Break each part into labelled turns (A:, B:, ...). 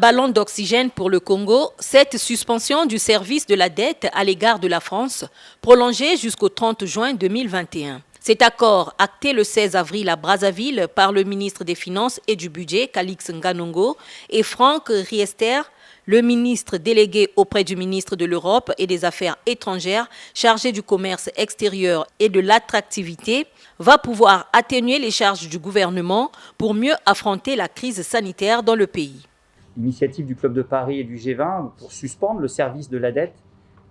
A: ballon d'oxygène pour le Congo, cette suspension du service de la dette à l'égard de la France, prolongée jusqu'au 30 juin 2021. Cet accord, acté le 16 avril à Brazzaville par le ministre des Finances et du Budget, Calix Nganongo, et Franck Riester, le ministre délégué auprès du ministre de l'Europe et des Affaires étrangères, chargé du commerce extérieur et de l'attractivité, va pouvoir atténuer les charges du gouvernement pour mieux affronter la crise sanitaire dans le pays.
B: L'initiative du Club de Paris et du G20 pour suspendre le service de la dette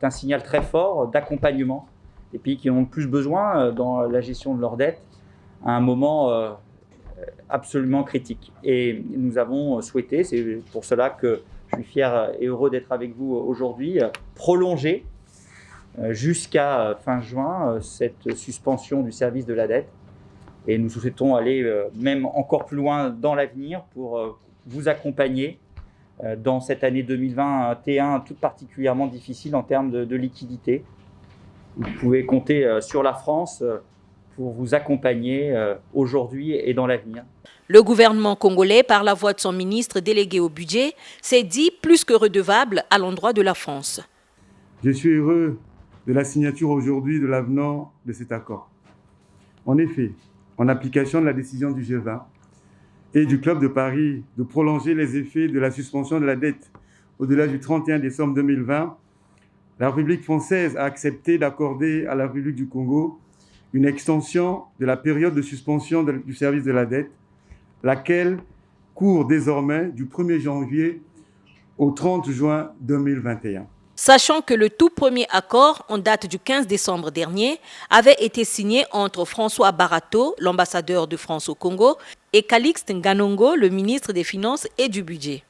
B: est un signal très fort d'accompagnement des pays qui en ont le plus besoin dans la gestion de leur dette à un moment absolument critique. Et nous avons souhaité, c'est pour cela que je suis fier et heureux d'être avec vous aujourd'hui, prolonger jusqu'à fin juin cette suspension du service de la dette. Et nous souhaitons aller même encore plus loin dans l'avenir pour vous accompagner dans cette année 2021 toute particulièrement difficile en termes de liquidité. Vous pouvez compter sur la France pour vous accompagner aujourd'hui et dans l'avenir.
A: Le gouvernement congolais, par la voix de son ministre délégué au budget, s'est dit plus que redevable à l'endroit de la France.
C: Je suis heureux de la signature aujourd'hui de l'avenant de cet accord. En effet, en application de la décision du G20 et du Club de Paris de prolonger les effets de la suspension de la dette au-delà du 31 décembre 2020, la République française a accepté d'accorder à la République du Congo une extension de la période de suspension du service de la dette, laquelle court désormais du 1er janvier au 30 juin 2021.
A: Sachant que le tout premier accord, en date du 15 décembre dernier, avait été signé entre François Barato, l'ambassadeur de France au Congo, et Calixte Nganongo, le ministre des Finances et du Budget.